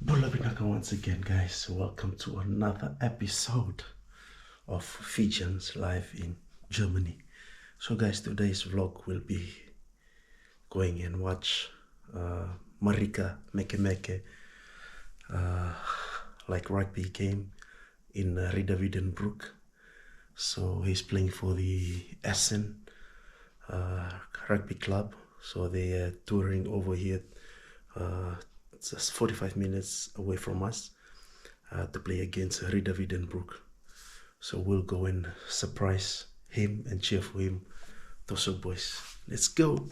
Vinaka once again, guys. Welcome to another episode of Fijians live in Germany. So guys, today's vlog will be going and watch Marika Mekemeke like rugby game in Wiedenbrück. So he's playing for the Essen rugby club. So they are touring over here. It's just 45 minutes away from us to play against Wiedenbrück. So we'll go and surprise him and cheer for him. Those boys. Let's go.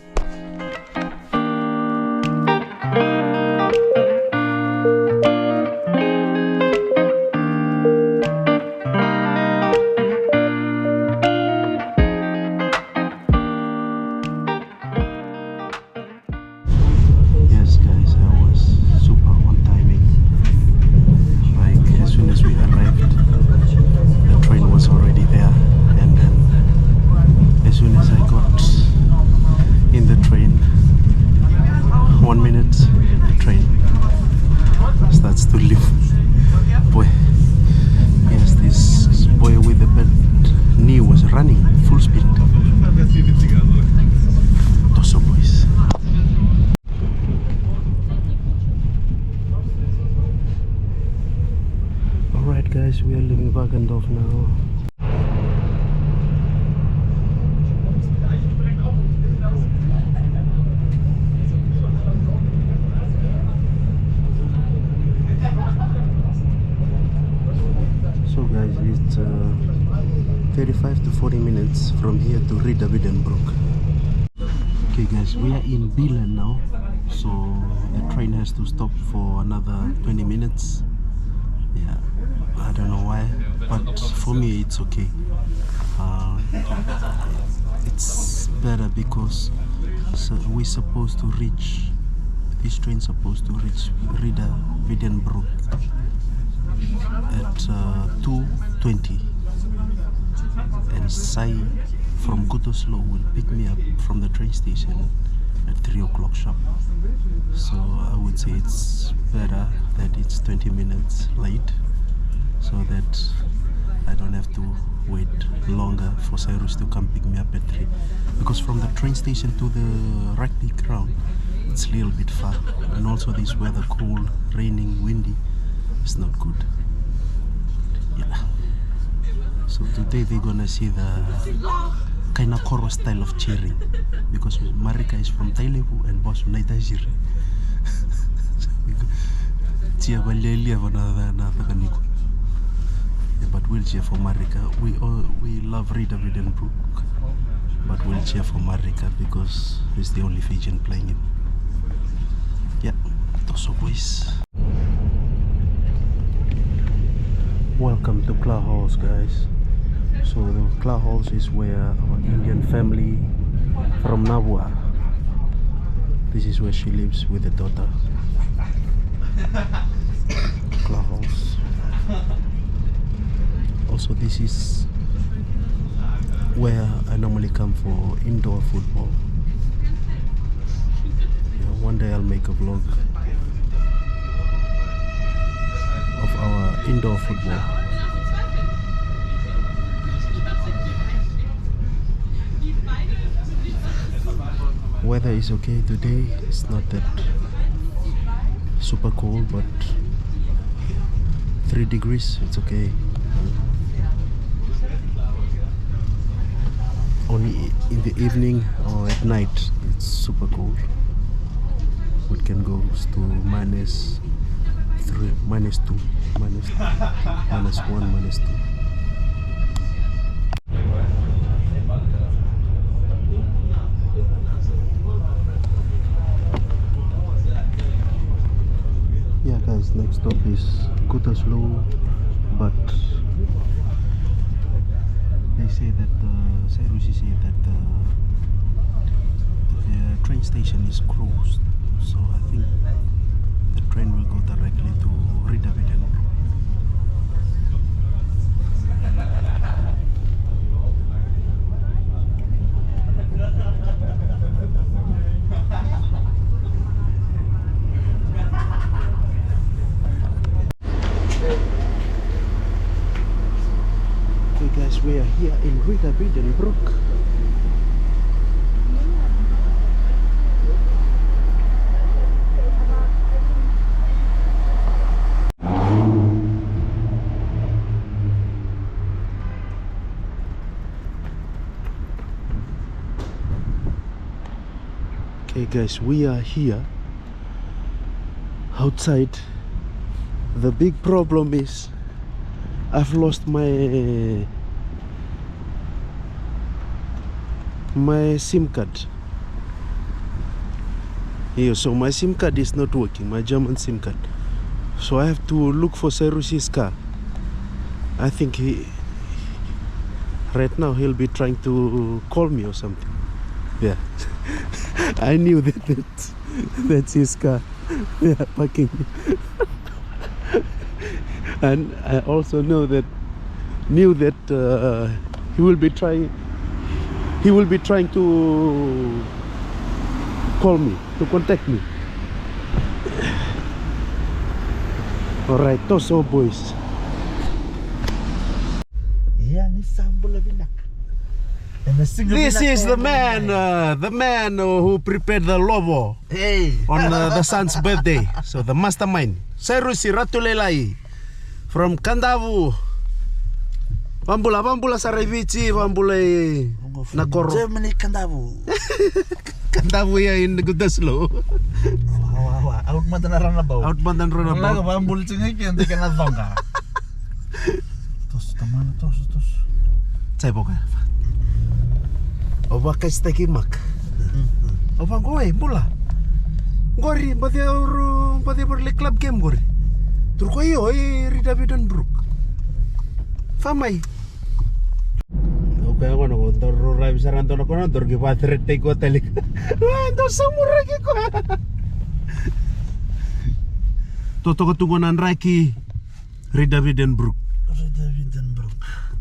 Guys, we are leaving Wagendorf now. So guys, it's 35 to 40 minutes from here to Wiedenbrück. Okay guys, we are in Bielen now, so the train has to stop for another 20 minutes. Yeah, I don't know why, but for me it's okay. It's better because we're supposed to reach, this train's supposed to reach Wiedenbrück at 2:20, and Sai from Gütersloh will pick me up from the train station at 3 o'clock sharp. So I would say it's better that it's 20 minutes late, so that I don't have to wait longer for Cyrus to come pick me up at 3, because from the train station to the rugby ground it's a little bit far, and also this weather, cold, raining, windy, it's not good. Yeah, so today they're gonna see the kind of chorus style of cheering, because Marika is from Ratulailai and boss Naitashiri. But we'll cheer for Marika. We love Wiedenbrück, but we'll cheer for Marika because he's the only Fijian playing it. Yeah, those boys. Welcome to Club House, guys. So the Club House is where our Indian family from Nabua. This is where she lives with the daughter. Club House. Also, this is where I normally come for indoor football. Yeah, one day I'll make a vlog of our indoor football. Weather is okay today. It's not that super cold, but 3 degrees, it's okay. Only in the evening or at night it's super cold. It can go to -3, -2, -1, -2. Yeah guys, next stop is Gütersloh, but they say that Cyrus said that the train station is closed, so I think the train will go directly to Wiedenbrück. we are here in Wiedenbrück. Okay guys, we are here outside. The big problem is I've lost my SIM card. Yeah, so my SIM card is not working, my German SIM card. So I have to look for Serus's car. I think right now he'll be trying to call me or something. Yeah. I knew that's his car. Yeah, parking. And I also knew that he will be trying to call me, to contact me. All right, Toso boys. This is the man who prepared the lobo on the son's birthday. So the mastermind, Serusi Ratulailai from Kandavu. Vambula Saravici, Vambula Nakoro. Germany Kandavu. Kandavu ya in Gütersloh. Outman dan runabout. Vambul cingik yang kena zonga. Tos tamana tos. Saya pokoknya. Oba kastaki mak. Oba goe bula. Gori bade berle club game gori. Turkoyo Wiedenbrück. Famai. Oke ako no tor rai saran to no kono tor ki patret te ko telik. Ando samura ki ko. Toto ketungunan raki Wiedenbrück.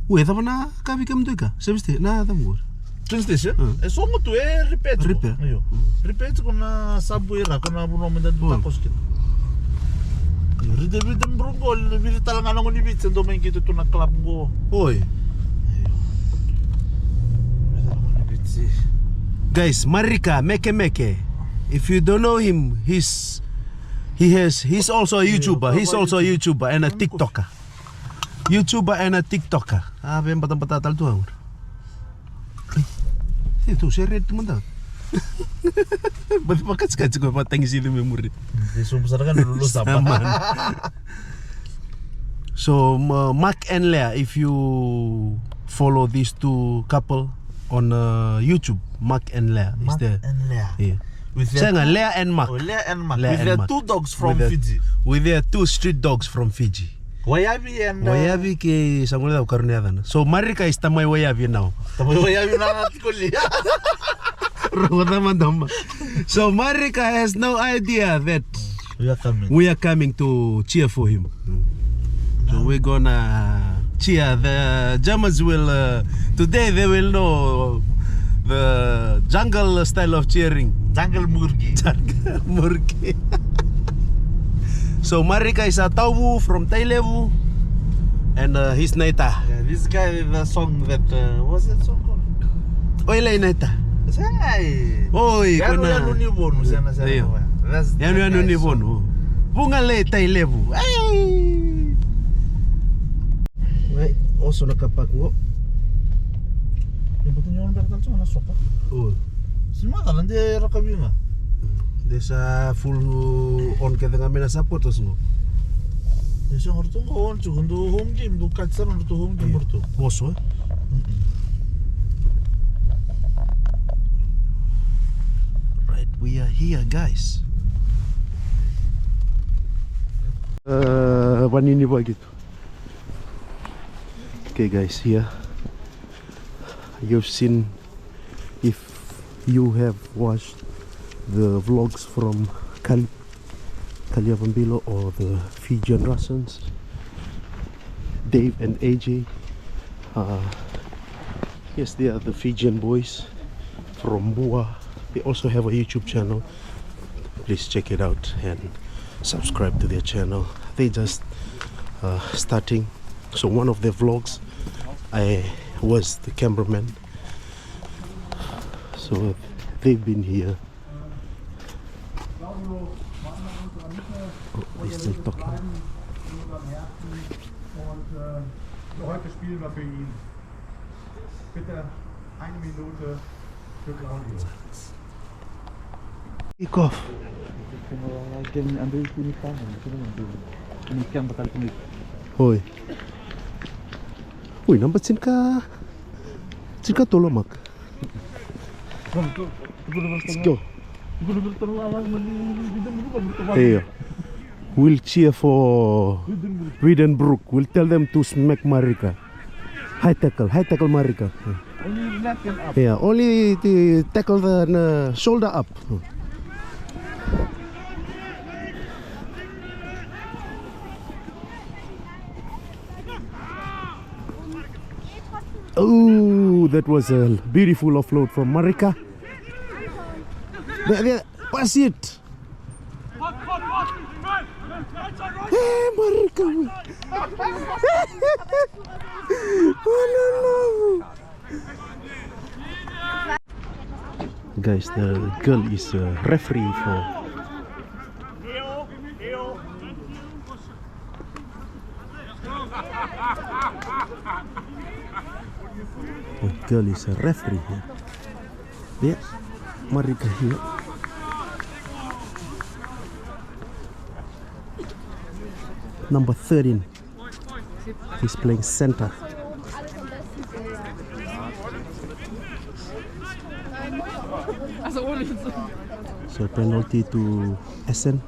Ué, tava na kavi kam tuika. Sebiste na tamur. Trainstation? Somo tu repeat. Ayo. Repeat kuna sabu ira kuna buno menda takos kit. Wiedenbrück gol bili talang anong ni bit sendo main gitu tu na club go. Oi. Guys, Marika Mekemeke. If you don't know him, he's also a YouTuber. He's also a YouTuber and a TikToker. Ah, ben batang-batal tu ang. Itu seret teman-teman. Bakat sekali kau patang isi itu memori. Besar kan dulu sama. So Mark and Lea, if you follow these two couple on YouTube, Mark and Lea is there. Mark and Lea. Yeah. Lea and Mark. Oh, Lea and Mark. With their two dogs from Fiji. With their two street dogs from Fiji. Wayabi ke sangula da karne adana. So Marika is tamai Wayabi now. Tamai Wayabi na kuli. So Marika has no idea that we are coming to cheer for him. So we're gonna cheer. The Germans will today they will know the jungle style of cheering. Jungle murgi. So Marika is a Tawu from Tailevu, and he's Naita. Yeah, this guy the song that what's that song called? Oilai Naita. Say. Oi, Yanu ni bonu sana. Yanu ni bonu. Vugalei Tailevu. Ay. Wait, also nakapak ngo. Yung betul nyon bertal sana soka. Oh. Semua dalam dia rakabinga. Desa full on kita ngambil support terus ngo. Desa ngertu on cukup home game do katsar ngertu home game ngertu. Boso. Right, we are here, guys. Vanini begitu. Okay, guys, here you've seen, if you have watched the vlogs from Kaliavambilo or the Fijian Russians, Dave and AJ. Yes, they are the Fijian boys from Bua. They also have a YouTube channel. Please check it out and subscribe to their channel. They just starting. So one of their vlogs, I was the cameraman. So they've been here. Oh, they're still talking. Heute spielen wir für ihn. Bitte 1 Minute für Claudio. Kickoff. Hoi. Ui, nampak cinka tolomak. Let's go. Hey, we'll cheer for Wiedenbrück. We'll tell them to smack Marika. High tackle Marika. Only left and up. Yeah, only the tackle the shoulder up. Oh, that was a beautiful offload from Marika. There, pass it. Hey, Marika. Oh, no. Guys, the girl is a referee for. The girl is a referee here. Yeah, Marika here. Number 13. He's playing center. So penalty to Essen.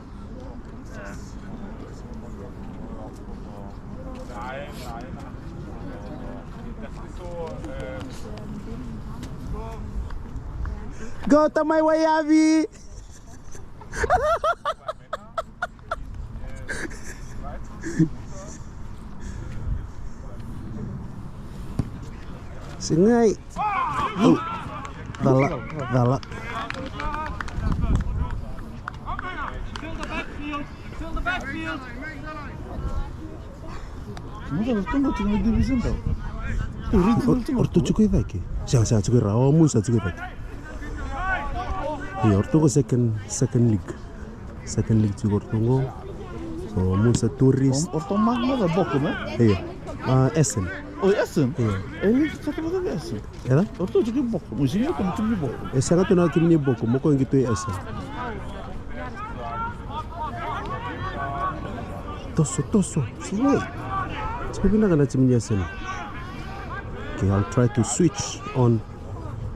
Go to my Wayabi! Singai. Oh, Dala. Fill the backfield. Orto cukup lagi. Saya cukup rawa mun saya cukup lagi. Ya orto ko second league cukup orto. So mun saya turis. Orto magna da boku na? Iya. Essen. Oh, Essen? Iya. Ele está trabalhando Essen. Era? Orto cukup boku. Musim itu cukup boku. Sangat tu nak kini boku. Mau kau yang gitu Essen. Toso. Sini. Sebenarnya kan macam ni Essen. Okay, I'll try to switch on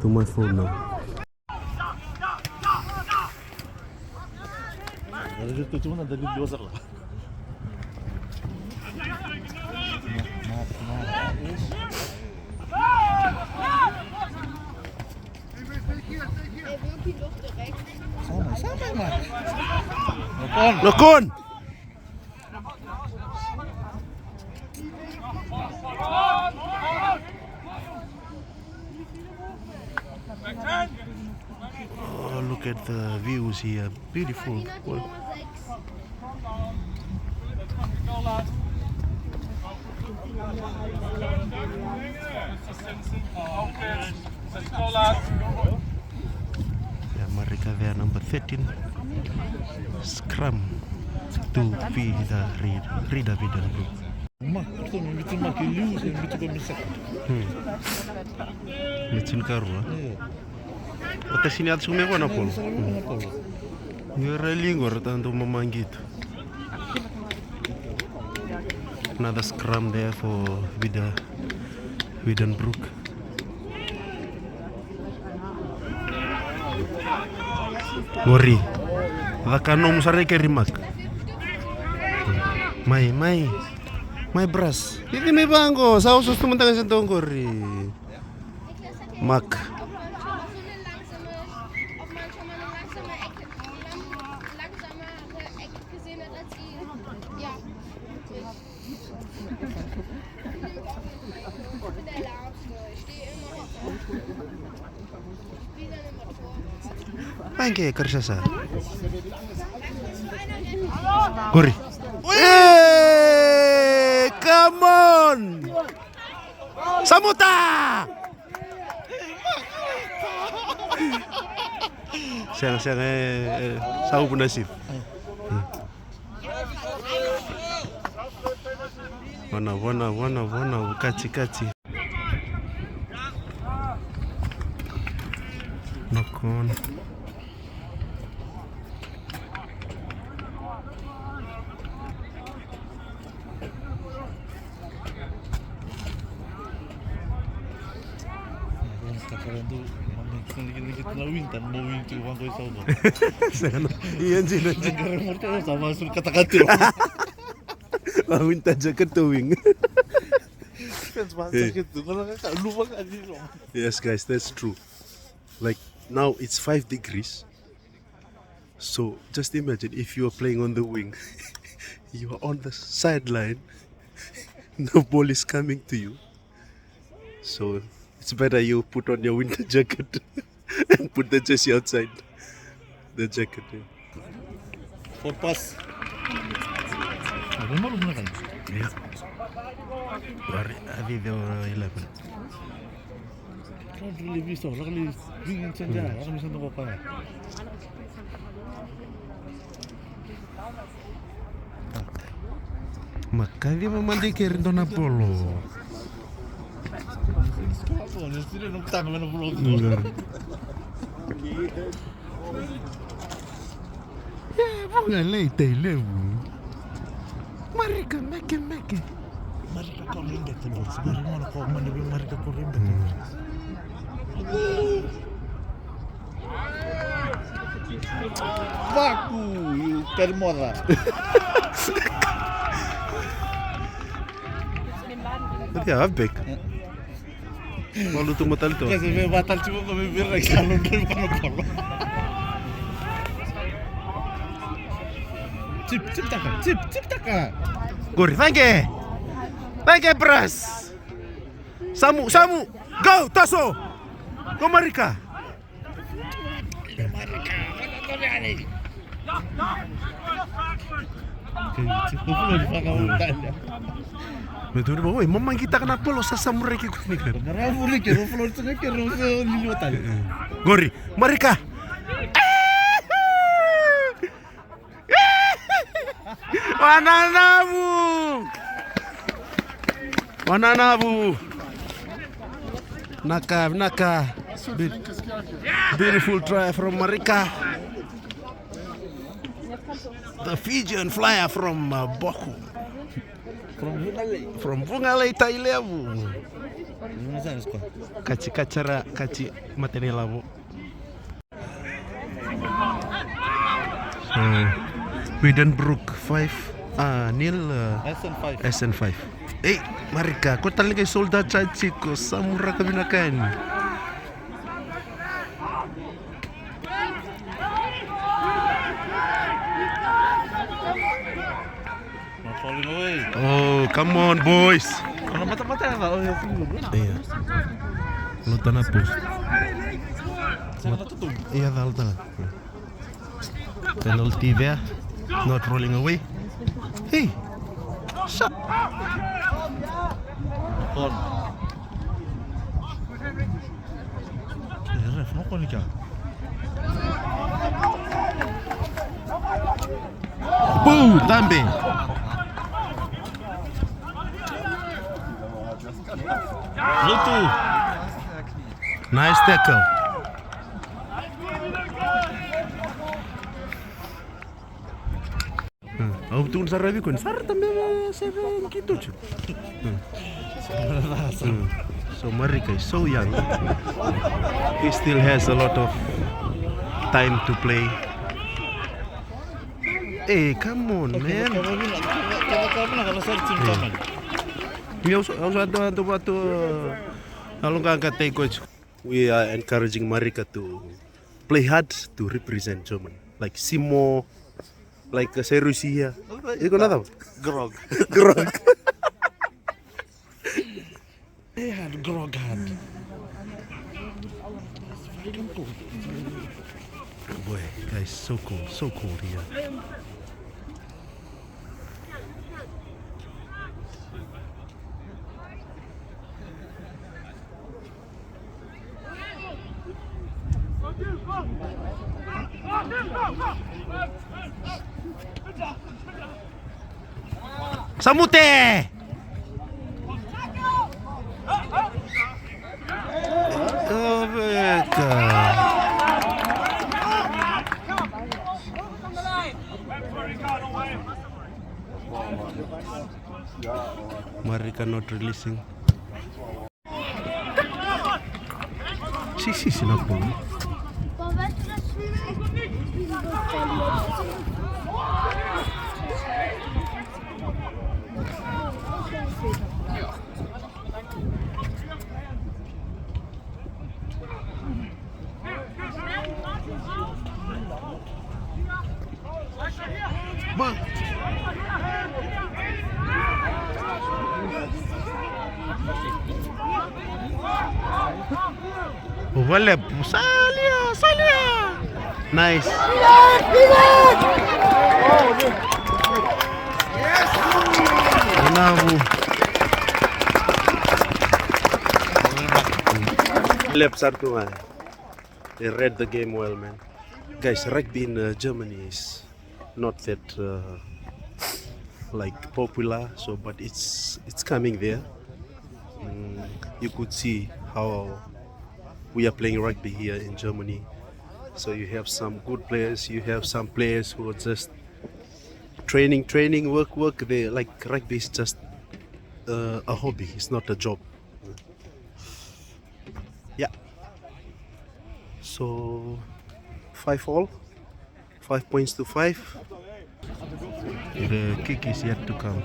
to my phone now. Itu cuma dari dua salah. Lokon. Oh, look at the views here. Beautiful. Cool. Yeah, Marika there, number 13. Scrum to be the Rida Wiedenbrück. Mesin karua. Atas sini atas rumah mana pol? Ngerelingor tanto memanggit. Another scrum there for Wiedenbrück. Ngori. Vakano musare kerimak. Mai bras. Ini me bango. Sao sus teman-teman sentong ngori. Mak. Pakai kerja sah. Gori. Come on. Samuta! Siang sau pun nasib. Wana kaci. Nokon. Sekarang tu sedikit nak win tan mau win tu orang kau tahu. Iya anjing. Sekarang mereka sama sul kata-kata. Win taja ketowing. Yes guys, that's true. Like now it's 5 degrees. So just imagine if you are playing on the wing, you are on the sideline, no ball is coming to you. So it's better you put on your winter jacket and put the jersey outside the jacket. For pass. Apa malu nak? Yeah. Have you 11? Kalau boleh bisa, kalau ingin saja, kalau bisa tu apa? Maka dia memandikir dona polo. Apa? Mesti nak tang mana polo. Vugalei Man. Marika Mekemeke. Marika correndo tu bos. Mana kau mana dia Marika correndo. Baku, termora. Tadi abek. Malu tu batal tu. Kasi me batal cuma kami biar kalau dari mana polo. Cip taka. Gori, thank you, Pras. Samu, go, Taso. Go Marika. Betul bawa, memang kita kenapa lo sasamurai kita ni kan? Kenapa kita lo tu ni kan lo liliutan. Gori, Marika. Wananabu. Vinaka. Beautiful try from Marika. The Fijian flyer from Boku. From Vugalei Tailevu. Kaci materi labu. Wiedenbrück 5 nil Essen 5. Marika, kau tali kay soldat caci ko samura kabinakan. Oh, come on boys. Kalau mata-mata enggak oh ya tunggu. Iya. Lu tanah post. Jangan tutup. Iya, tahu. Penalty there. Not rolling away. Hey. Shot. Kon. Ref, mau kon ikut. Boom, tambe. Lutu. Nice tackle. Aku tunggu sarabi kon. Sar também seven gitu cu. So Marika is so young. He still has a lot of time to play. Hey, come on, man. We are encouraging Marika to play hard to represent German. Like Simo, like Serusia. Itu kau tahu? Grog. Grog had. Boy, guys, so cool here. Samute! Oh, Veka. Marika not releasing. Sisi sila pun. Vugalei, Salia! Nice. They read the game well, man. Guys, rugby in Germany is not that like popular, so but it's coming there. You could see how we are playing rugby here in Germany. So you have some good players, you have some players who are just training, work. They like rugby is just a hobby, it's not a job. Yeah. So 5-all, 5 points to 5. The kick is yet to come.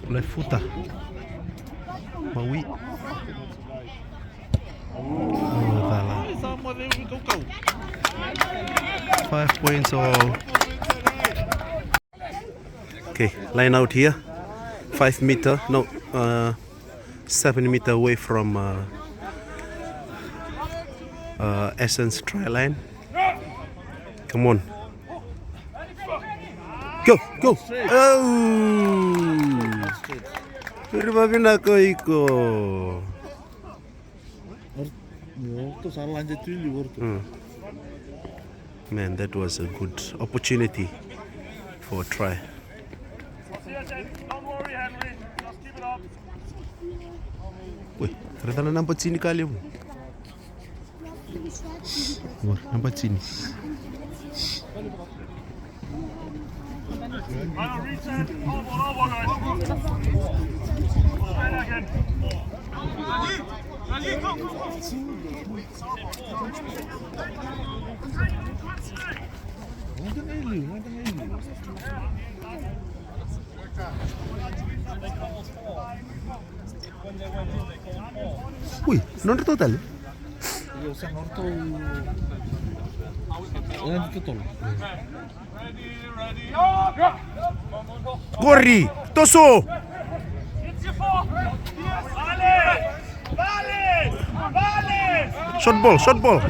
Left footer. But we. Oh, 5 points all. Okay, line out here. 5 meter, no, 7 meter away from Essen's try line. Come on. Go! Oh! Vinaka iko. Man, that was a good opportunity for a try. Wih, ternyata nampak sini kali bu. Wah, nampak sini. Wih, non total. Corri, Tosso. Shot ball.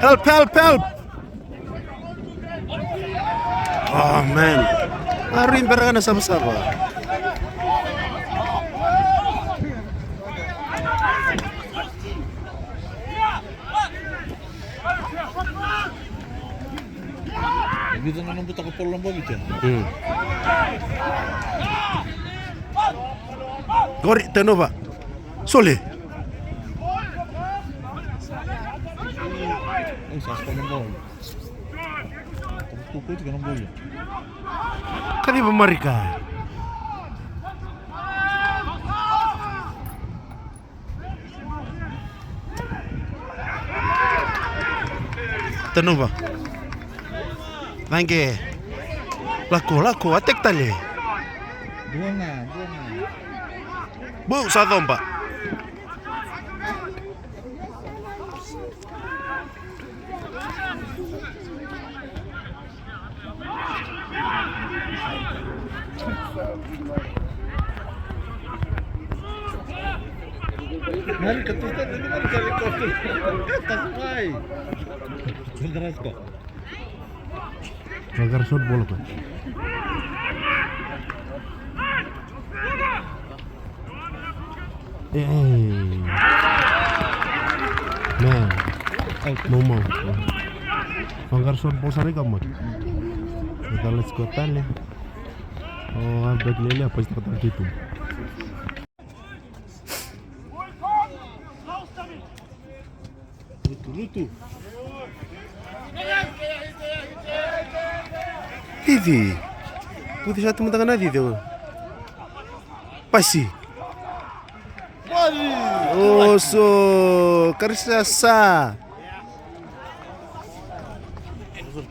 Help. Oh man, Arin berana sama-sama. Bisa nanam putar kepala lomba gitu. Gori Tenova. Soleh. Oh, saspa nombor. Kuku juga nombor ya. Kali Marika. Tenova. Langge. Laku, atek tali. Buana. Bu, satu Pak. Mari ketutup ini kan kali kostum. Taspai. Beneran kok. Agar shot bola kan. Hey. Man. Momo. Vangar short ball sari kamat. Kita let's go tali. Oh, abad lele apa istilah itu? Lutu. Hivi. Putih satu mentang nadi tu. Pasi. Oh, so kerja sa.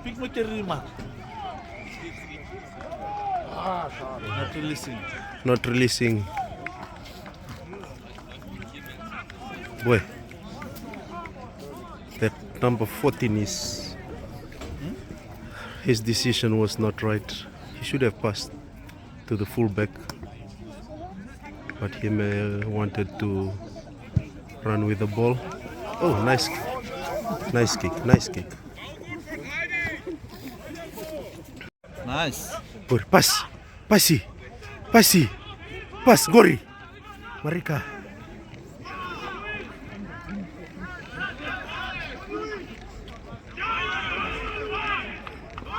Pik mo terima. Not releasing. Not releasing. Boy. That number 14 is his decision was not right. He should have passed to the fullback, but he wanted to run with the ball. Oh, nice kick. Nice. Good pass, Gori, Marika.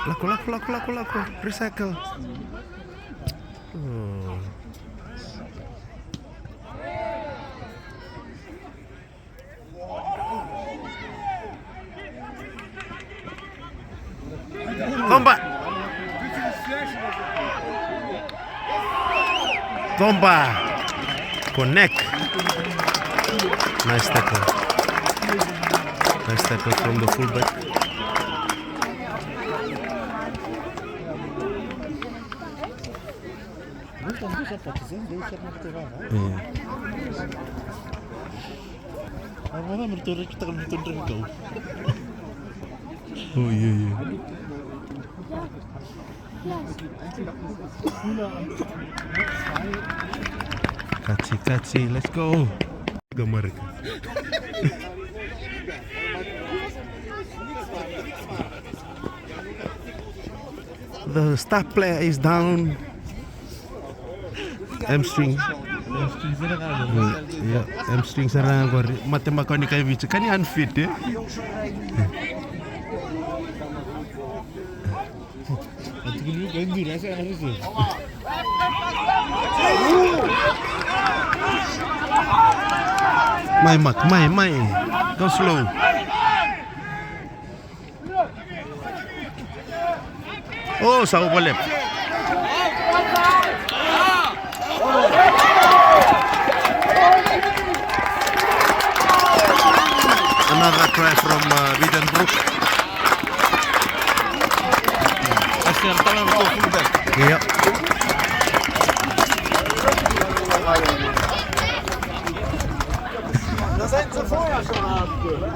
Laku. Recycle. Oh. Tomba. Connect. Nice tackle from the fullback. Oh yeah. Kaci, let's go. Gambar. The star player is down. Hamstring. Yeah, hamstring sarang gor. Matematika ni kayak bicu. Kan unfit ya. Mai. Go slow. Oh, sawo boleh. Another try from Wiedenbrück. Yep. Das hätten sie vorher schon haben können.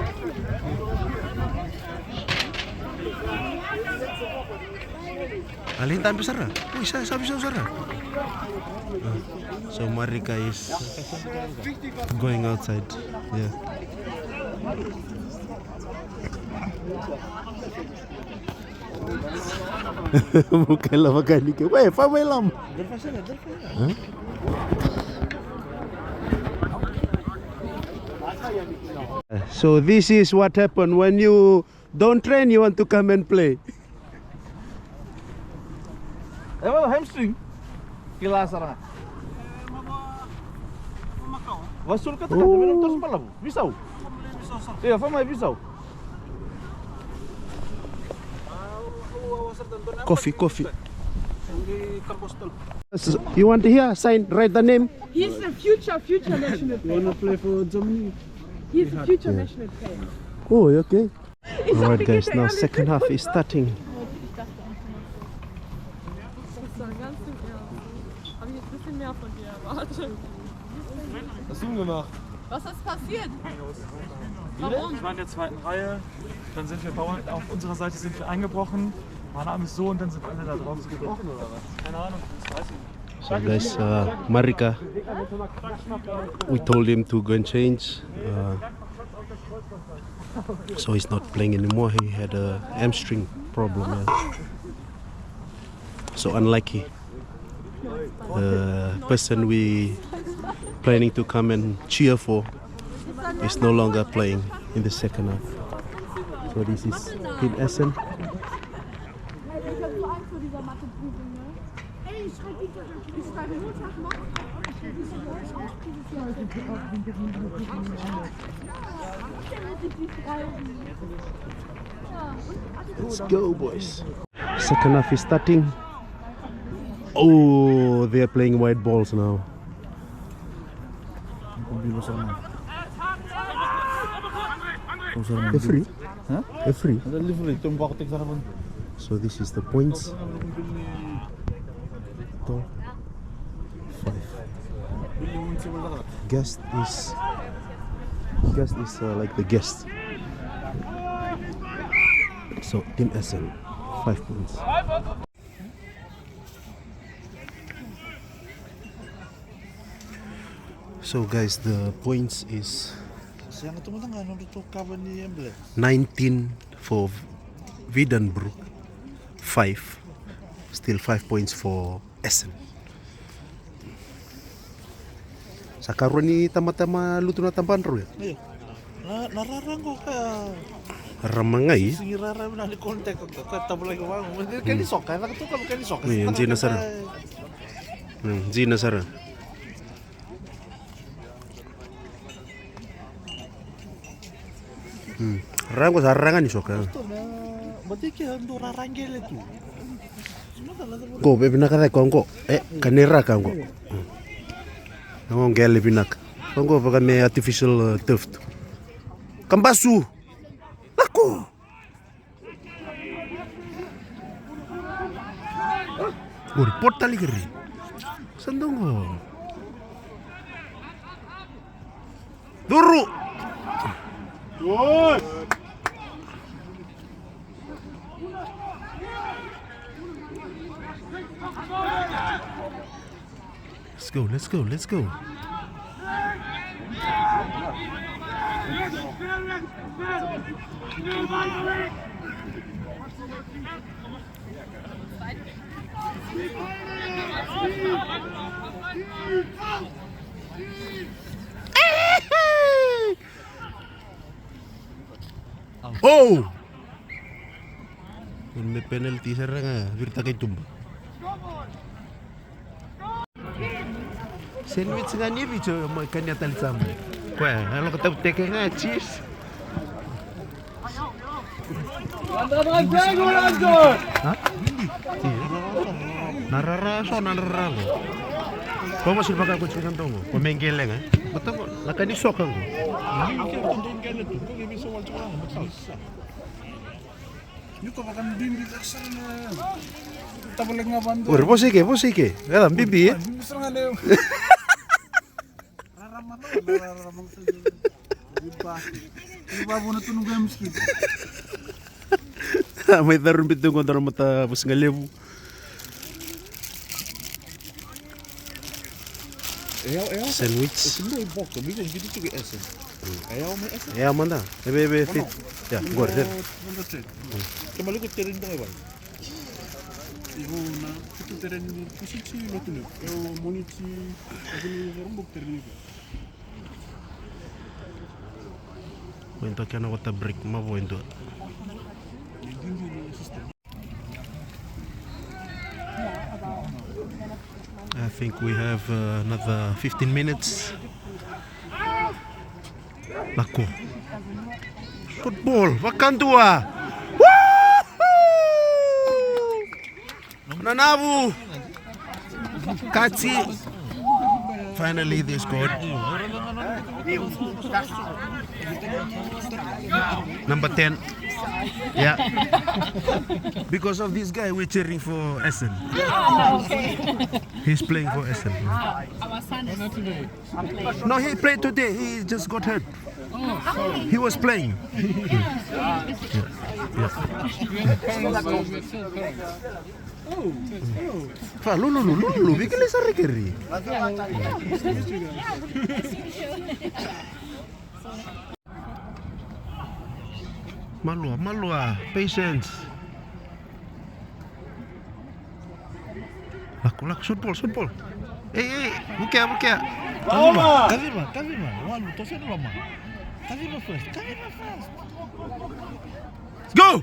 Alin tampil Sarah. Oh, sabi Sarah. So Marika is going outside. Yeah. Vugalei vakalevu. Weh, famelam. Huh? So this is what happened when you don't train, you want to come and play. Hamstring. Kila sarang. Wasul ka taga minum terus malam. Bisau. Iya, famai bisau. Coffee. You want to hear? Sign, write the name. He's the future national player. You want to play for Germany? He's the future national player. Oh, okay. Alright guys, now second half is starting. Ganz im Ernst. Habe ich jetzt ein bisschen mehr von dir erwartet. Was hast du gemacht? Was ist passiert? Warum? Ich war in der zweiten Reihe, dann sind wir Bauern, auf unserer Seite sind wir eingebrochen, mein Arm ist so und dann sind alle da drauf gebrochen oder was? Keine Ahnung, das weiß ich nicht. So guys, Marika, we told him to go and change. So he's not playing anymore. He had a hamstring problem. Yeah. So unlucky. The person we planning to come and cheer for is no longer playing in the second half. So this is Team Essen. Let's go, boys. Second half is starting. Oh, they are playing white balls now. Free? Huh? Free? Huh? So this is the points. 5. Guest is like the guest. So Team Essen 5 points. So guys, the points is 19 for Wiedenbrück, 5. Still 5 points for Essen. Sakaron ni tama-tama luto na tamban ro. Ayo. Nararang ko ka. Ramangay. Singirara na ni kontek ko tabulay ko bang. Kani sok ka to ka kani sok. Ni Jina Sara. Jina Sara. Rango sarangan ni sok. Berarti ki ando rarangel itu. Go be Vinaka ko. Kanera ka ko. Ngong gele Vinaka. Ko pa kami artificial turf. Kambasu. Lako. Report tali kiri. Sandongo. Duru. Gut! Let's go. Oh! May penalty sa nga, virta kay tumba. Sandwich nga ni bicho mo kanya talsam. Kwa, ano ka teke nga cheese. Ha? Nararago. Como si baga ko chikan tongo. Pamengele nga. Betul kok, lakani sok aku. Posike. Galam bibi. May tarun bitu kontra mata vakalevu. Sandwich. Ja, man da. Ebe fit. Ja, gorder. Kembali ke tereng dong, Iwan. Ibu na itu teren di posisi lotu nih. Yo monici aku orang buk teren itu. Untuk kena water break, mau itu. I think we have another 15 minutes. Lako. Football, Vakantua. Nanavu. Katsi. Finally they scored. Number 10. Yeah. Because of this guy, we're cheering for Essen. He's playing for Essen. Our son is playing. No, he played today. He just got hurt. He was playing. Fa lulu, bikin sari kiri. Malu, patience. Lak, shoot ball. Bukia. Kavima. Walu, tosha lama. Kavima first. Go!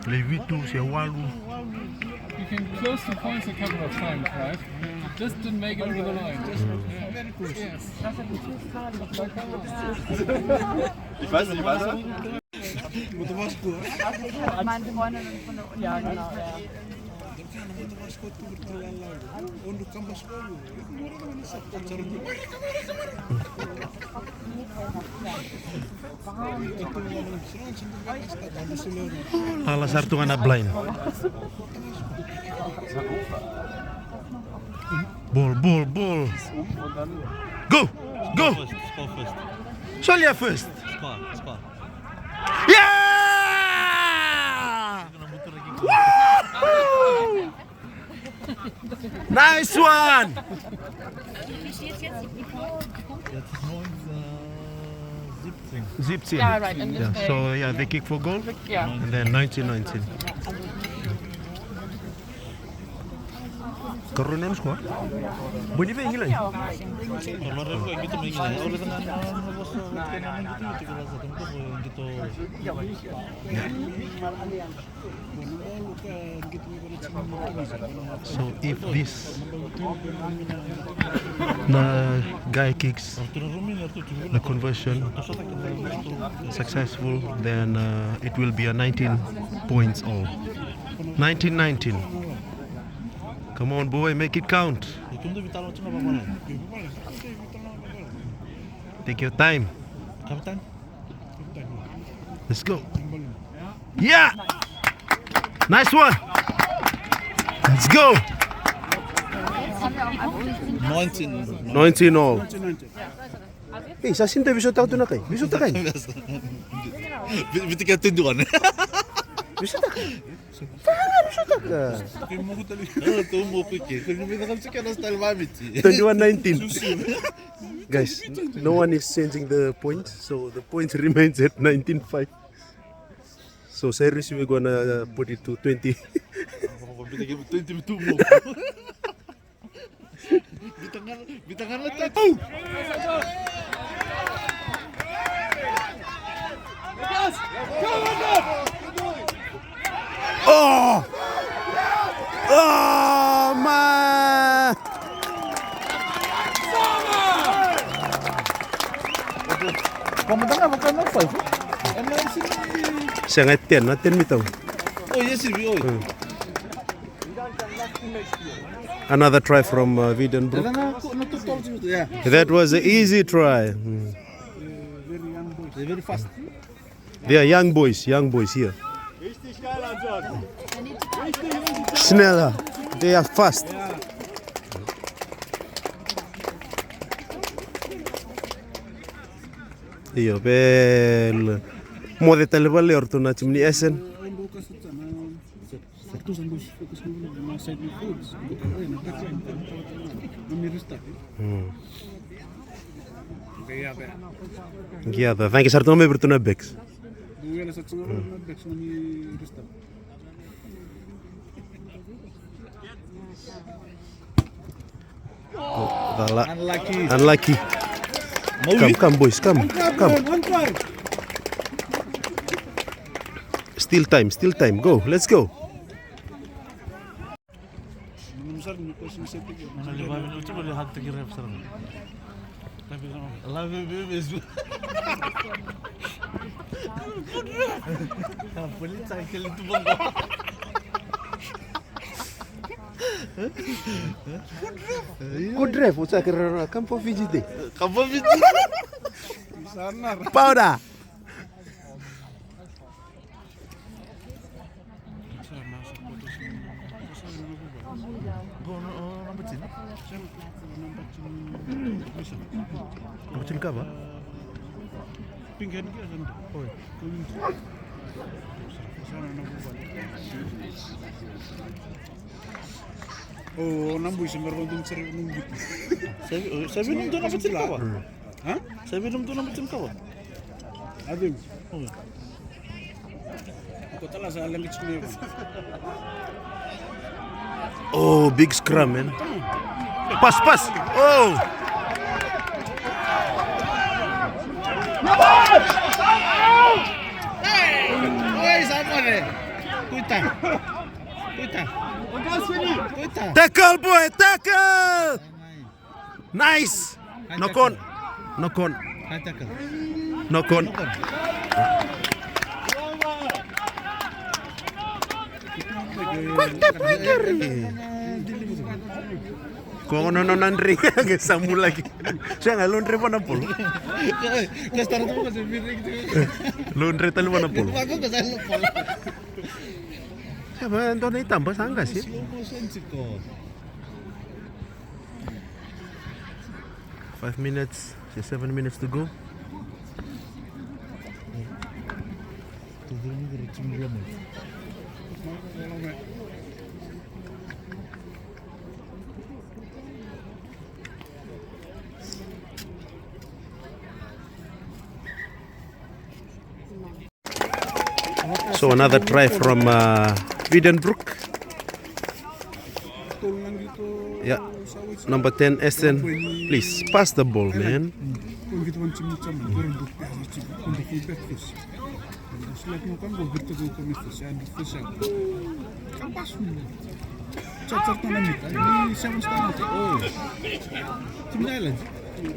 Levi tu si Walu. You can close the points a couple of times, right? Just didn't make it over the line. Very close. Yes. Ich weiß nicht. Meine Freundin von der Uni. Ja, genau. Ala sartungan na blind. Ball. Go! Score first. Solia first. Score. Yeah! Woo! Nice one! Jetzt 17. Yeah, right. And Yeah, this so yeah, they kick for goal. yeah. And then 19. Karunem squad. Bunyi ba yung ilan? Kemarin gue gitu mainnya. Oleh karena bos tenan gitu rasa tempat gitu. So if this guy kicks the conversion successful, then it will be a 19 points all. 19. Come on, boy, make it count. Take your time. Kapitan. Let's go. Yeah! Nice one. Let's go. 19 all. Hey, sasin tayo bisota ko na kay. Bisota kay. Bitika tunduan. Bisota ka. Bisota ka. Tumo pikir. Kung binakam sa kana style mamiti. 21-19. Guys, no one is changing the points, so the points remains at 19-5. So seriously, we're gonna put it to 20. Bitangan letak. Oh man! Pemenangnya bukan apa itu? Siya nga 10 bitaw. Oh yes, oh. Another try from Wiedenbrück. That was an easy try. They're very fast. They are young boys here. Sneller. They are fast. Iyo, bel. Mo de talebale orto na chimni Essen. Giada, thank you sir, tome bertuna beks. Unlucky. Come boys, come. Still time. Go, let's go. Good drive, what's that? Come for Fiji day. Powder. Macam apa? Pinggan dia sana. Oh. Oh, nambu sih merbontung sering nunggu. Saya minum tu nama cin kawan. Hah? Saya minum tu nama cin kawan. Aduh. Kau telah saya lagi cuma. Oh, big scrum, man. Pass. Oh. Oi, siapa ni? Kuita. Tackle, boy, tackle. Nice. Knock on. Kung ano nanri ke samul lagi. Siya nga laundry pa na polo. Kastar tu kasi birik tu. Laundry talo pa na polo. Aku kasar polo. Siapa ando na itambas hanggas ya? Slow motion siko. 5 minutes, 7 minutes to go. Tu ni dari cuma lama. So another try from Wiedenbrück. Yeah, number 10 Essen. Please pass the ball, man.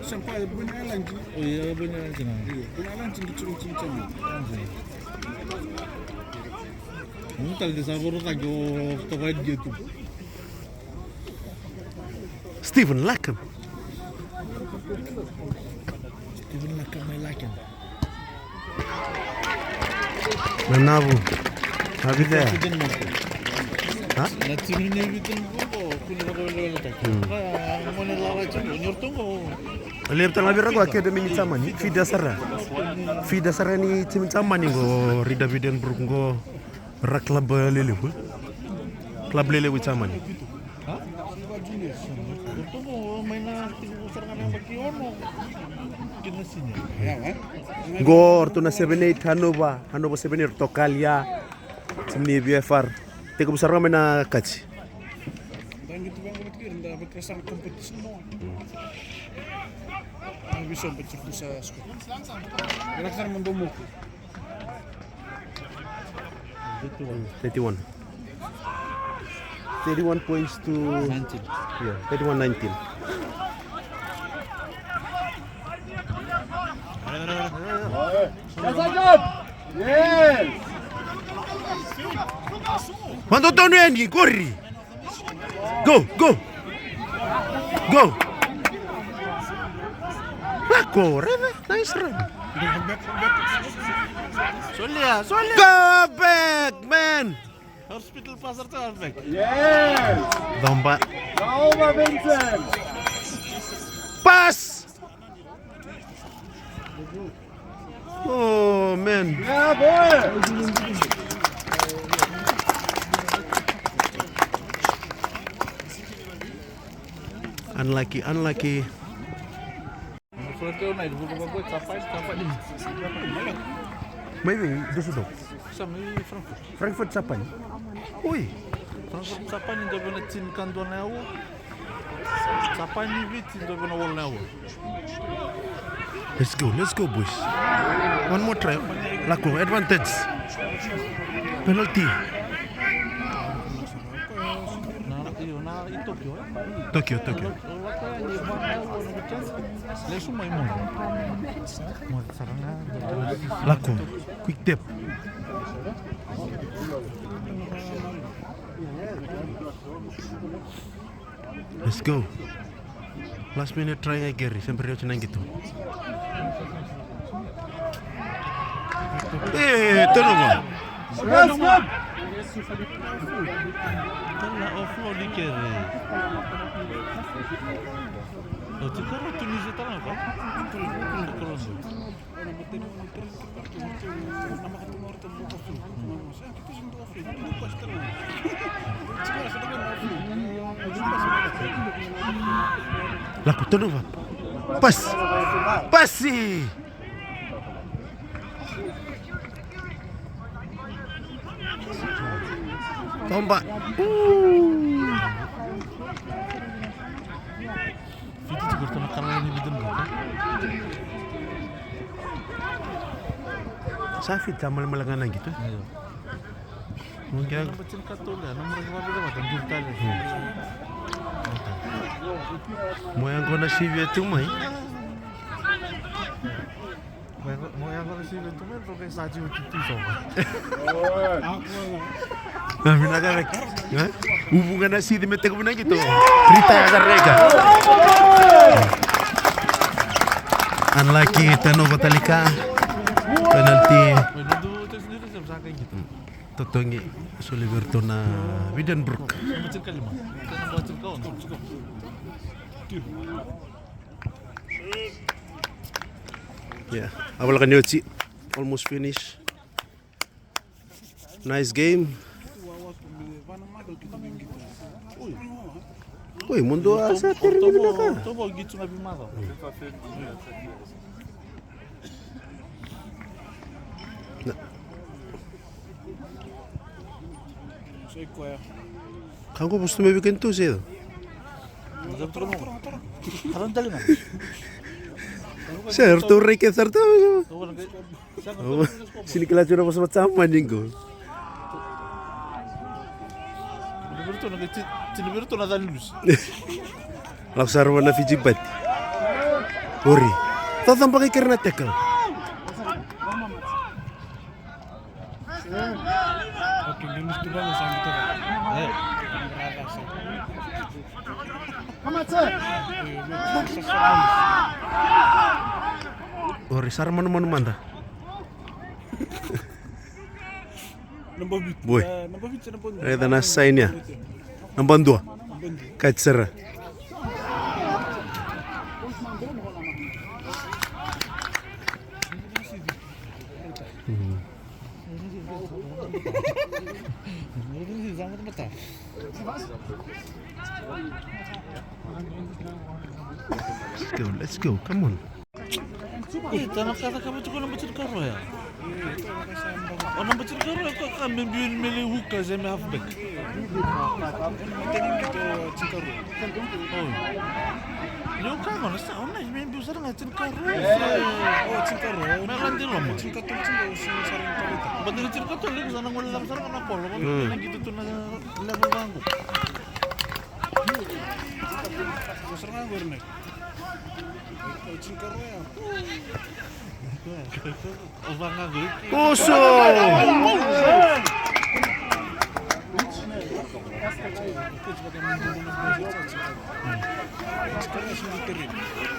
Sampai benar lagi. Oh iya benar lagi. Benar lagi cuma. Mutal de sabor lagi tawad gitu. Stephen Lackham. May lakin. Nanabu. Habi there. Ha? Natin ni bitin ko kuno tak. Mo ni lawa cuma nyortungo. Lep tang labira ko academy ni tamani fi dasara ni tim tamani go rida Wiedenbrück go ra club lelewu tamani Ha? Nyortungo may na serangan yang bakiono. Kinasinya. Ya, Gor to na 78 Hanova 78 Tokalia semni BFR teko besar kami na kaci dan gitu bang betul ndak berkesan kompetisi no. Bisa bercerita saya sekolah. Kira-kira mendomok. 31 points to 19. Yeah, 31-19. Yes. Quando torno Andy, corri. Go. Va corre, nice run. Solia. Go back, man. Hospital pasar tu back. Yes! Domba. Sauber, Vincent! Pass. Oh man. Jawohl! Unlucky. Foto naik buku bagus sampai ni. Maybe Düsseldorf. Sampai Frankfurt. Frankfurt siapa nih? Oi. Frankfurt sampai ni dah benar tin kantor nahu. Sampai ni tin dah benar wall nahu. Let's go boys. One more try. Laku advantage. Penalty. Na Tokyo. Laku. Quick tip. Let's go. Last minute try Gary. Sempre rio cina gitu. Turnover. Tala offload di kere. Oh, tu kau Tunisia tanah apa? Kalau Laku turnover. Pasi. Tombak. Fiji juga pernah kalah ini Wiedenbrück. Safit sama malangan gitu. Ayo. Mungkin Nomor kecil katola, nomor berapa dapat jurtal. mau yang kau nasi itu mai. Mau yang kalau sih itu men pakai saji itu sama. Nah, Vinaka rek. Hubungan nasi di metek mana gitu. Berita akan reka. Unlucky Tano Batalika. Penalti. Itu sendiri siapa kayak gitu. Totongi Soliverto na Wiedenbrück. Nomor kecil kali mah. Nomor kecil kau untuk cukup. Yeah, awal kan Yoci. Almost finish. Nice game. Woi, mundo asa terminal ka. Tobo gitu nggak bisa. Kanggo posto me bikin tu sih. Karan tali nggak? Saya tuh reke sarta. Sini kelas cuma sama sama jinggo. Betul nak lulus. Laksar warna Fiji bat. Ori. Tahu pakai karena tackle. Oke, ini sudah bersama kita. Ori sarman mana? Boy. Ada nasainnya. Nombor 2. Kacer. Let's go. Come on. Tanah kata kamu cukup nombor kecil karo ya. Oh nombor kecil karo kok kami biar milih huka saya halfback. Oh. Yo kan mana sih? Oh nih main besar nggak kecil karo. Oh kecil karo. Makan di rumah. Kecil karo sering terlihat. Betul kecil karo lagi sana ngulur besar kena polo. Kan gitu tuh level bangku. Besar nggak gue nih. Kecil karo ya. Kosong.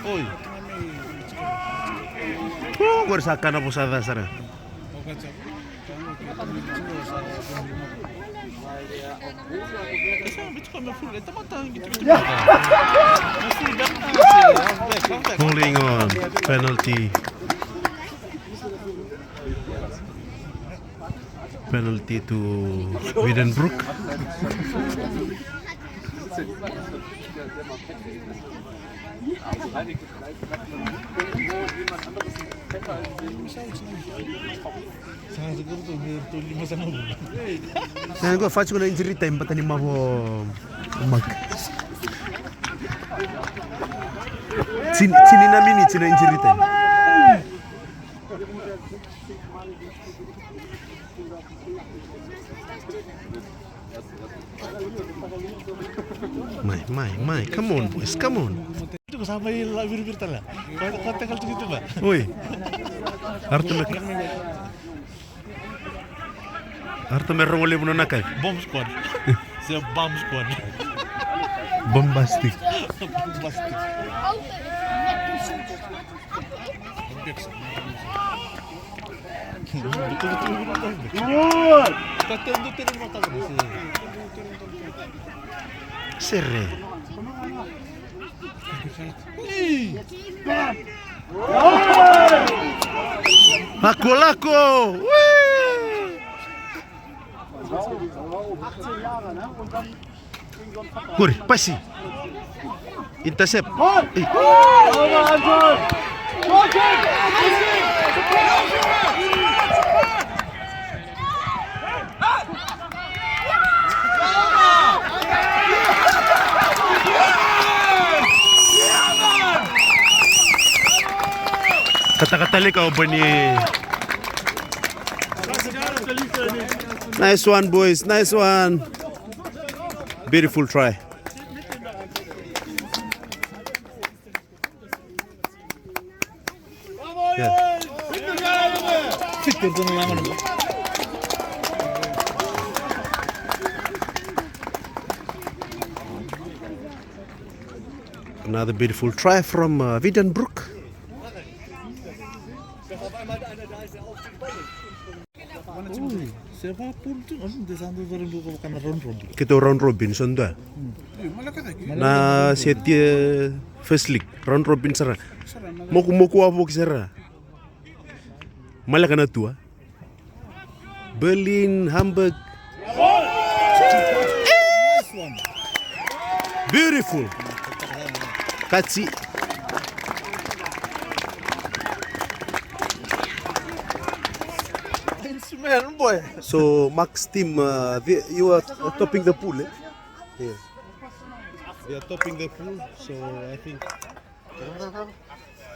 Oi. Gue rasakan apa salah sana. Holding on, penalty. Penalty to Wiedenbrück. Nah, gue faccio una injury time patani mavo mag. Sini namini cina injury time. Mai, come on boys, come on. Itu sampai bir tala. Kau tegal gitu ba? Oi. Arto merong oleh buno nakal. Bomb squad. Siap bomb squad. Bombastic. Bombastic. Serre. Lako. Hurry, pasi. Intercept. Kata-kata kau bunyi. Nice one, boys. Nice one. Beautiful try. Yeah. Another beautiful try from Wiedenbrück. Kita round robin sonda. Na setia first league round robin sara. Moku apa kisara? Malaka na tua. Berlin, Hamburg. Beautiful. Katsi. So Max team, you are topping the pool, eh? Yeah. They are topping the pool, so I think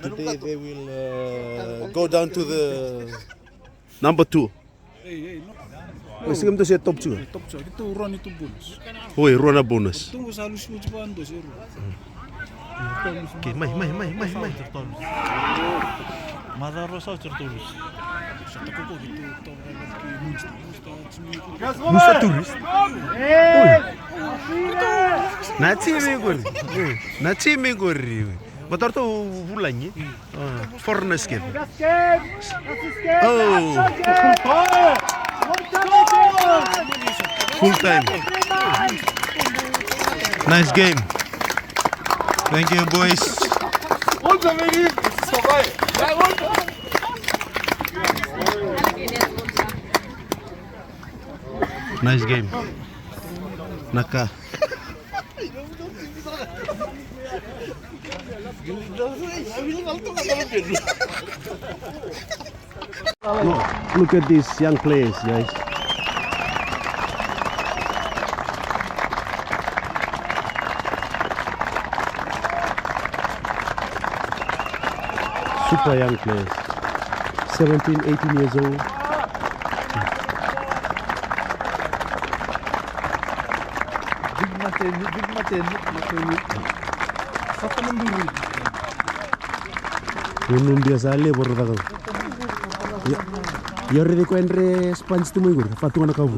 today they will go down to the number 2. Oh, sigam to siya top 2. Top 2, itu run itu bonus. Oh, run a bonus. Tunggu selalu shoot bando sih. Okay, mai. Mada rosa tertulis. Musta turis? Naci mengori. Motor tu bulannya. Foreigners game. Oh. Full time. Nice game. Thank you, boys. Nice game. Naka. Look at these young players, guys. Super young players. 17, 18 years old. Unun biasa le baru tahu. Ya rede ko entre sponge tu minggu. Patungan kau.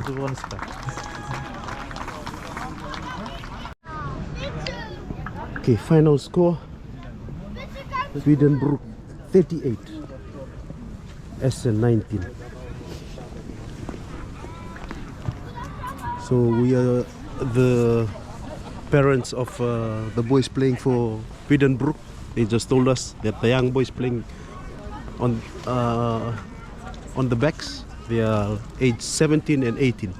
Okay, final score. Wiedenbrück 38. Essen 19. So we are the parents of the boys playing for Wiedenbrück. They just told us that the young boys playing on the backs, they are age 17 and 18.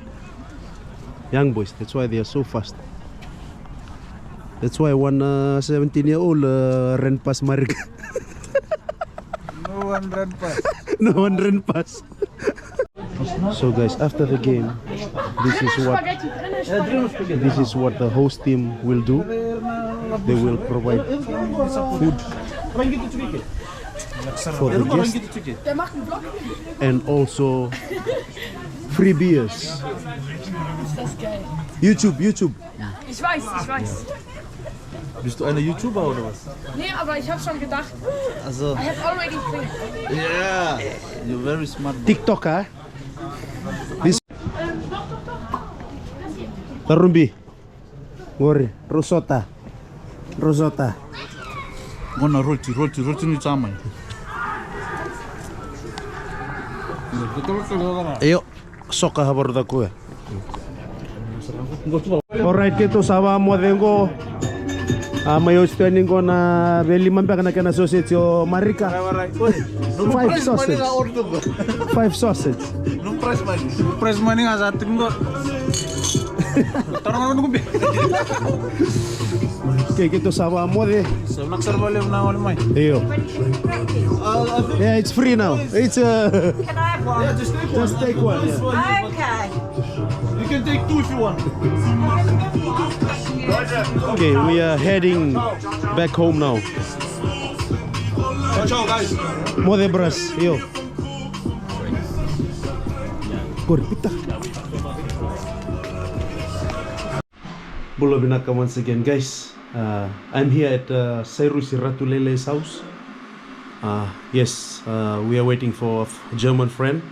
Young boys, that's why they are so fast. That's why one 17-year-old ran past Marika. No one run past. No one ran past. So guys, after the game, this is what the host team will do. They will provide food for the guests and also free beers. YouTube. Ich weiß. Bist du eine YouTuber oder was? Nee, aber ich habe schon gedacht. Also, I have already think. yeah, you're very smart. TikToker. This Tarumbi. Ngori, Rosota. Gonna roti ni sama. Ayo, soka habar aku ya. Alright, kita sama modengo. Mayo standing ko na beli mampa kana kana sausage yo Marika. 5 sausage. 5 sausage. No price money nga sa atin ko. Tarang ko Okay, kita sama mode. So nagsarba lang na wala may. Ayo. Yeah, it's free now. It's just take one. Yeah. Okay. You can take 2 if you want. Okay, we are heading back home now. Ciao, guys. Mode bras, yo. Korpita. Bula Vinaka once again, guys. I'm here at Sairusi Ratulailai's house. Yes, we are waiting for a German friend.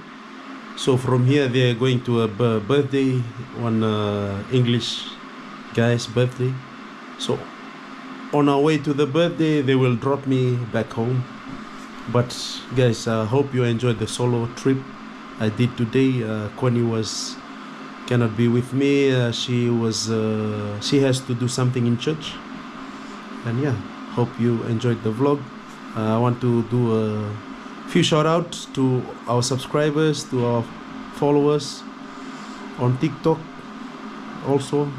So from here, they're going to a birthday, one English guy's birthday. So on our way to the birthday, they will drop me back home. But guys, I hope you enjoyed the solo trip I did today. Conny cannot be with me. She has to do something in church. And yeah, hope you enjoyed the vlog. I want to do a few shout outs to our subscribers, to our followers on TikTok also,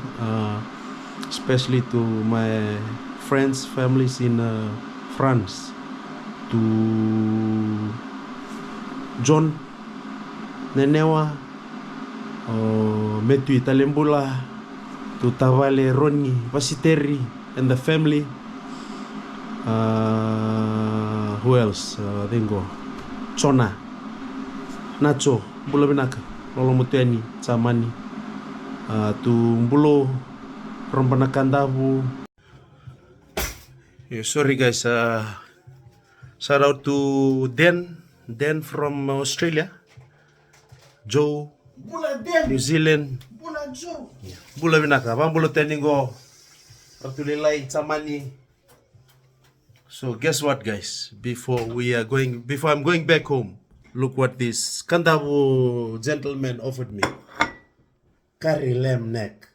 especially to my friends, families in France, to John, Nenewa, Metu Italembula, to Tavale, Roni, Vasiteri, and the family. Who else? Dengo, Chona, Nacho, Bula Vinaka, Lolo Muteni, Samani, to Mbulo, Rompanakandavu. Yeah, sorry guys, shout out to Dan from Australia, Joe, New Zealand, Bula Vinaka, Bambulo Teningo, Ratulailai, Samani. So guess what, guys? Before I'm going back home, look what this Kandavu gentleman offered me. Curry lamb neck.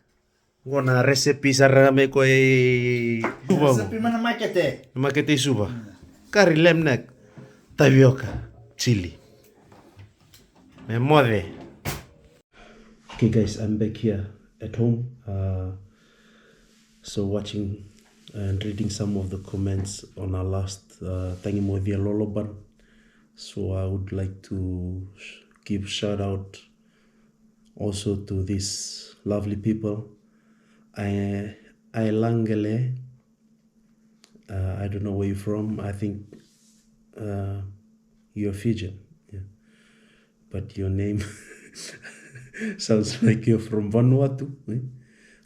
Gonna recipe sarame ko suba. Recipe mana makete. Makete suba. Curry lamb neck. Tapioca, chili. Memore. Okay, guys, I'm back here at home. So watching and reading some of the comments on our last Tangimodia Loloban. So I would like to give shout out also to these lovely people. I Langele, I don't know where you're from. I think you're Fijian, yeah. But your name sounds like you're from Vanuatu, eh?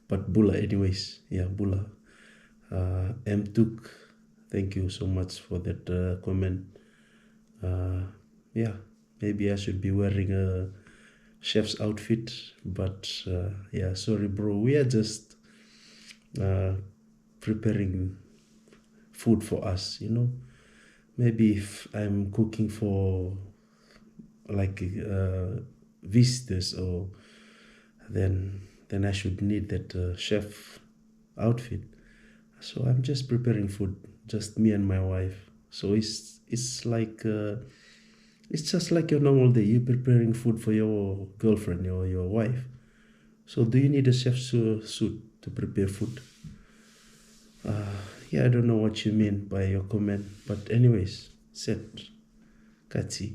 But Bula anyways, yeah, Bula. Tuk, thank you so much for that comment. Yeah, maybe I should be wearing a chef's outfit, but yeah, sorry bro, we are just preparing food for us, you know. Maybe if I'm cooking for like visitors, or then I should need that chef outfit. So I'm just preparing food, just me and my wife. So it's like it's just like your normal day. You're preparing food for your girlfriend or your wife. So do you need a chef's suit to prepare food? Yeah, I don't know what you mean by your comment, but anyways, set Katsi.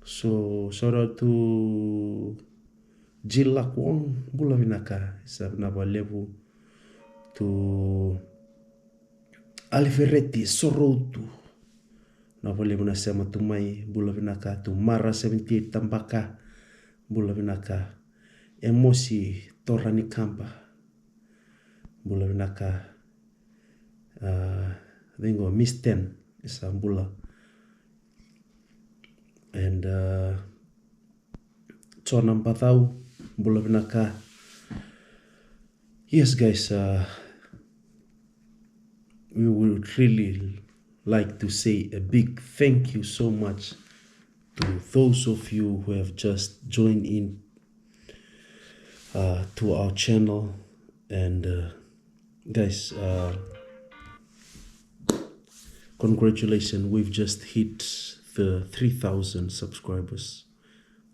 So shout out to Jilak Wong Bula Vinaka, Vakalevu, to Aliferetti Sorotu Vakalevu nasema tumai Bula Vinaka, to Mara 78 Tambaka Bula Vinaka, Emosi Torani Kampa Bula Vinaka, Dengo Miss 10 Isambula, and Chonam Patau Bula Vinaka. Yes guys, we would really like to say a big thank you so much to those of you who have just joined in to our channel. And guys, congratulations, we've just hit the 3,000 subscribers.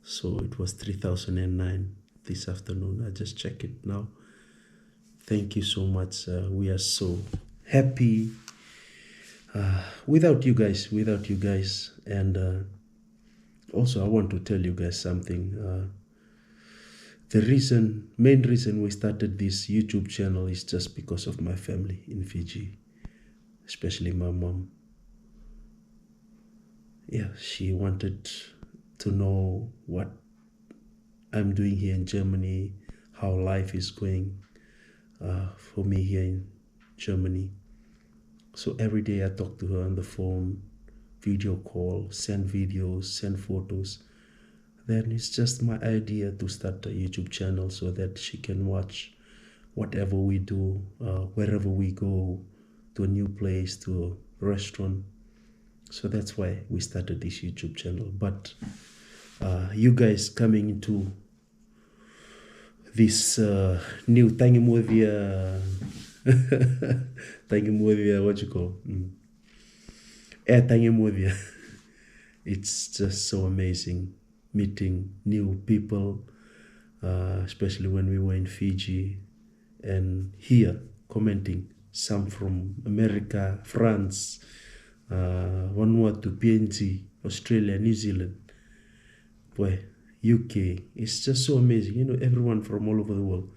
So it was 3,009 this afternoon. I just checked it now. Thank you so much. We are so happy without you guys. And also I want to tell you guys something. The main reason we started this YouTube channel is just because of my family in Fiji, especially my mom. yeah, she wanted to know what I'm doing here in Germany, how life is going for me here in Germany. So every day I talk to her on the phone, video call, send videos, send photos. Then it's just my idea to start a YouTube channel so that she can watch whatever we do, wherever we go, to a new place, to a restaurant. So that's why we started this YouTube channel. But you guys coming into this new Tangimovia, Tangimovia, what you call? Tangimovia. It's just so amazing meeting new people, especially when we were in Fiji, and here commenting, some from America, France, Vanuatu, PNG, Australia, New Zealand, boy, UK. It's just so amazing, you know, everyone from all over the world.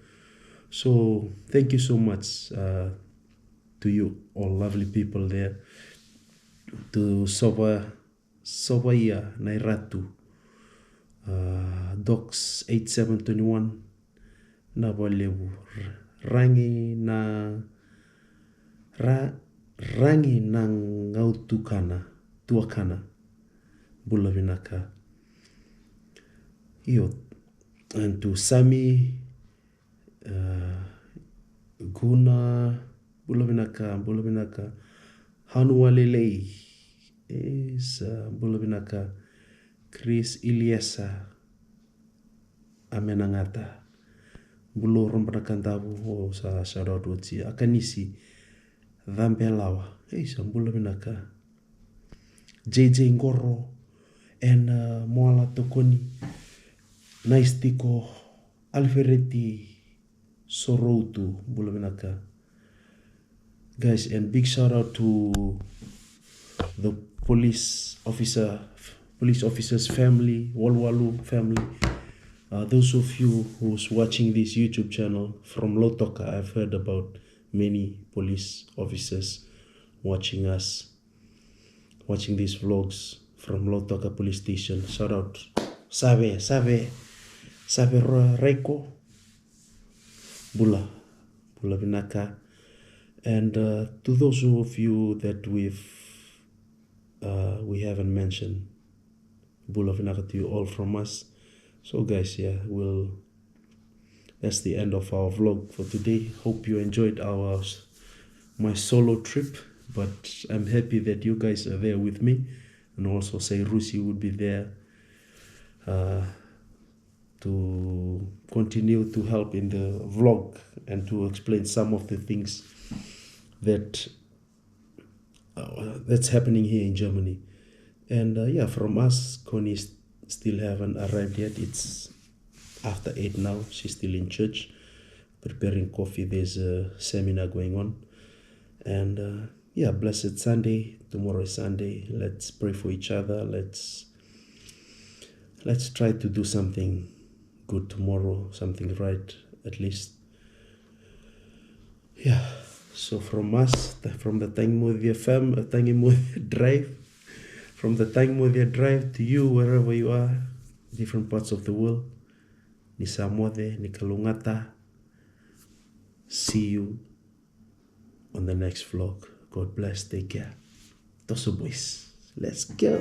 So thank you so much to you all lovely people there, to Sobaya Nairatu, Docs 8721, Nabalevu, Rangi na ngautukana, tuakana, Bula Vinaka. And to Sami, Guna, Bula Vinaka, Hanualelei is Bula Vinaka, Chris Iliesa, Amenangata, Bulo Rompanakantabu, o sa shout out whatsi, Akanisi, Dhambelawa, Bula Vinaka, JJ Ngoro, and Moala Tokoni, Naistiko, Alfereti, Soroutu, Bula Vinaka. Guys, and big shout out to the police officer's family, Walwalu family. Those of you who's watching this YouTube channel from Lotoka, I've heard about many police officers watching watching these vlogs from Lotoka police station. Shout out, Save Reiko, Bula Vinaka. And to those of you that we haven't mentioned, Bula Vinaka to you all from us. So guys, yeah, that's the end of our vlog for today. Hope you enjoyed my solo trip, but I'm happy that you guys are there with me, and also say Rusi would be there to continue to help in the vlog and to explain some of the things that's happening here in Germany. And yeah, from us, Connie still haven't arrived yet. It's after 8 now. She's still in church preparing coffee. There's a seminar going on. And yeah, blessed Sunday. Tomorrow is Sunday. Let's pray for each other. Let's try to do something good tomorrow, something right at least. Yeah, so from us, from the Tangimovia drive, from the Tangimovia drive to you, wherever you are, different parts of the world, ni Samoa, ni Kalungata. See you on the next vlog. God bless, take care. Toso boys, let's go.